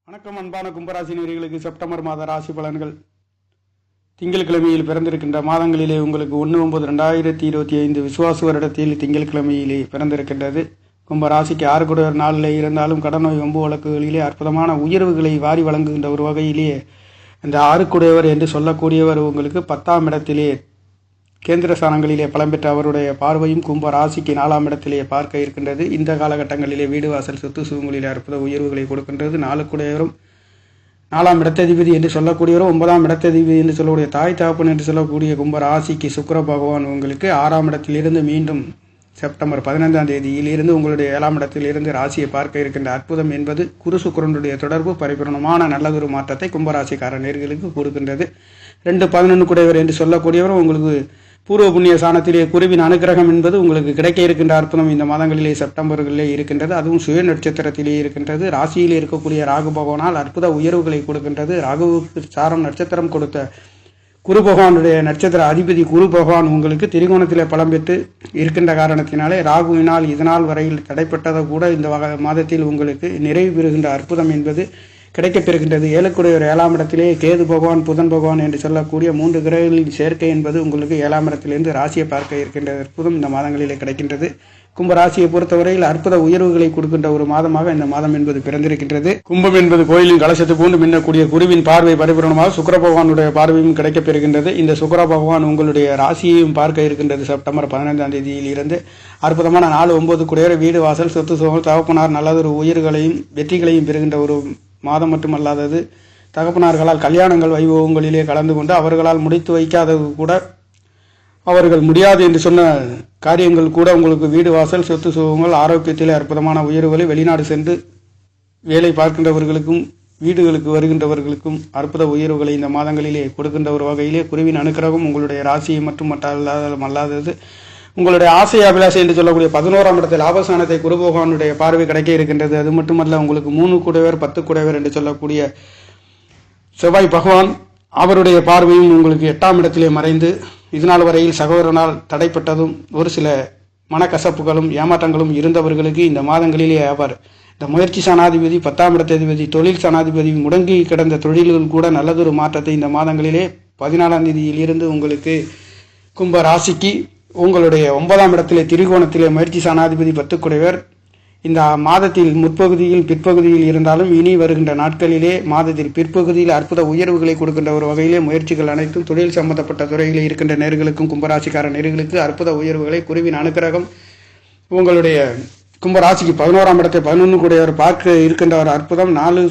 வணக்கம் அன்பான கும்பராசி நேயர்களுக்கு செப்டம்பர் மாத ராசி பலன்கள். திங்கட்கிழமையில் பிறந்திருக்கின்ற மாதங்களிலே உங்களுக்கு 1/9/2025 விசுவாச வருடத்தில் திங்கட்கிழமையிலே பிறந்திருக்கின்றது. கும்பராசிக்கு 6 கூடவர் நாளிலே இருந்தாலும் கடன் நோய் வம்பு வழக்குகளிலே அற்புதமான உயர்வுகளை வாரி வழங்குகின்ற ஒரு வகையிலேயே இந்த 6 கூடவர் என்று சொல்லக்கூடியவர் உங்களுக்கு 10ஆம் இடத்திலே கேந்திர ஸ்தானங்களிலே பலம் பெற்ற அவருடைய பார்வையும் கும்ப ராசிக்கு 4ஆம் இடத்திலே பார்க்க இருக்கின்றது. இந்த காலகட்டங்களிலே வீடு வாசல் சொத்து சுகங்களிலே அற்புத உயர்வுகளை கொடுக்கின்றது. 4 கூடையவரும் 4ஆம் இடத்ததிபதி என்று சொல்லக்கூடியவரும் 9ஆம் இடத்ததிபதி என்று சொல்லக்கூடிய தாய் தாப்பன் என்று சொல்லக்கூடிய கும்ப ராசிக்கு சுக்கிர பகவான் உங்களுக்கு 6ஆம் இடத்திலிருந்து மீண்டும் செப்டம்பர் 15ஆம் தேதியிலிருந்து உங்களுடைய 7ஆம் இடத்திலிருந்து ராசியை பார்க்க இருக்கின்ற அற்புதம் என்பது குரு சுக்கிரனுடைய தொடர்பு பரிபூர்ணமான நல்லதொரு மாற்றத்தை கும்பராசிக்கார நேர்களுக்கு கொடுக்கின்றது. 2-11 கூடையவர் என்று சொல்லக்கூடியவர் உங்களுக்கு பூர்வ புண்ணிய ஸ்தானத்திலே குருவின் அனுகிரகம் என்பது உங்களுக்கு கிடைக்க இருக்கின்ற அற்புதம் இந்த மாதங்களிலே செப்டம்பர்களிலே இருக்கின்றது. அதுவும் சுய நட்சத்திரத்திலே இருக்கின்றது. ராசியிலே இருக்கக்கூடிய ராகு பகவானால் அற்புத உயர்வுகளை கொடுக்கின்றது. ராகுவுக்கு சாரம் நட்சத்திரம் கொடுத்த குரு பகவானுடைய நட்சத்திர அதிபதி குரு பகவான் உங்களுக்கு திரிகோணத்திலே பலம் பெற்று இருக்கின்ற காரணத்தினாலே ராகுவினால் இதனால் வரையில் தடைப்பட்டதை கூட இந்த மாதத்தில் உங்களுக்கு நிறைவு பெறுகின்ற அற்புதம் என்பது கிடைக்கப்பெறுகின்றது. 7 கூடையவர் 7ஆம் இடத்திலே கேது பகவான் புதன் பகவான் என்று சொல்லக்கூடிய 3 கிரகங்களின் சேர்க்கை என்பது உங்களுக்கு 7ஆம் இடத்திலிருந்து ராசியை பார்க்க இருக்கின்ற அற்புதம் இந்த மாதங்களிலே கிடைக்கின்றது. கும்ப ராசியை பொறுத்தவரையில் அற்புத உயர்வுகளை கொடுக்கின்ற ஒரு மாதமாக இந்த மாதம் என்பது பிறந்திருக்கின்றது. கும்பம் என்பது கோயிலின் கலசத்தை போன்று மின்னக்கூடிய குருவின் பார்வை பரிபூரணமாக சுக்கிர பகவானுடைய பார்வையும் கிடைக்கப்பெறுகின்றது. இந்த சுக்கிர பகவான் உங்களுடைய ராசியையும் பார்க்க இருக்கின்றது. செப்டம்பர் 15ஆம் தேதியில் இருந்து அற்புதமான 4-9 கூடையவர் வீடு வாசல் சொத்து சுகம் தகப்பனார் நல்லதொரு உயிர்களையும் வெற்றிகளையும் பெறுகின்ற ஒரு மாதம் மட்டுமல்லாதது தகப்பனார்களால் கல்யாணங்கள் வைபவங்களிலே கலந்து கொண்டு அவர்களால் முடித்து வைக்காதது கூட அவர்கள் முடியாது என்று சொன்ன காரியங்கள் கூட உங்களுக்கு வீடு வாசல் சொத்து சுகங்கள் ஆரோக்கியத்திலே அற்புதமான உயர்வுகளை வெளிநாடு சென்று வேலை பார்க்கின்றவர்களுக்கும் வீடுகளுக்கு வருகின்றவர்களுக்கும் அற்புத உயர்வுகளை இந்த மாதங்களிலே கொடுக்கின்ற ஒரு வகையிலே குருவின் அனுக்கிரகம் உங்களுடைய ராசியை மற்றும் அல்லாதது உங்களுடைய ஆசை அபிலாசை என்று சொல்லக்கூடிய 11ஆம் இடத்தில் லாபஸ்தானத்தை குரு பகவானுடைய பார்வை கிடைக்க இருக்கின்றது. அது மட்டுமல்ல உங்களுக்கு 3 கூடையவர் 10 கூடையவர் என்று சொல்லக்கூடிய செவ்வாய் பகவான் அவருடைய பார்வையும் உங்களுக்கு 8ஆம் இடத்திலே மறைந்து இதனால் வரையில் சகோதரனால் தடைப்பட்டதும் ஒரு சில மனக்கசப்புகளும் ஏமாற்றங்களும் இருந்தவர்களுக்கு இந்த மாதங்களிலே அவர் இந்த முயற்சி சனாதிபதி 10ஆம் இடத்ததிபதி தொழில் சனாதிபதி முடங்கி கிடந்த தொழில்கள் கூட நல்லதொரு மாற்றத்தை இந்த மாதங்களிலே 14ஆம் தேதியில் இருந்து உங்களுக்கு கும்ப ராசிக்கு உங்களுடைய 9ஆம் இடத்திலே திரிகோணத்திலே முயற்சி சனாதிபதி 10 கூடையவர் இந்த மாதத்தில் முற்பகுதியில் பிற்பகுதியில் இருந்தாலும் இனி வருகின்ற நாட்களிலே மாதத்தில் பிற்பகுதியில் அற்புத உயர்வுகளை கொடுக்கின்ற ஒரு வகையிலே முயற்சிகள் அனைத்தும் தொழில் சம்பந்தப்பட்ட துறைகளில் இருக்கின்ற நேர்களுக்கும் கும்பராசிக்கார நேர்களுக்கு அற்புத உயர்வுகளை குருவின் அனுக்கிரகம் உங்களுடைய கும்பராசிக்கு 11ஆம் இடத்தை 11 கூடையவர் பார்க்க இருக்கின்ற ஒரு அற்புதம் 4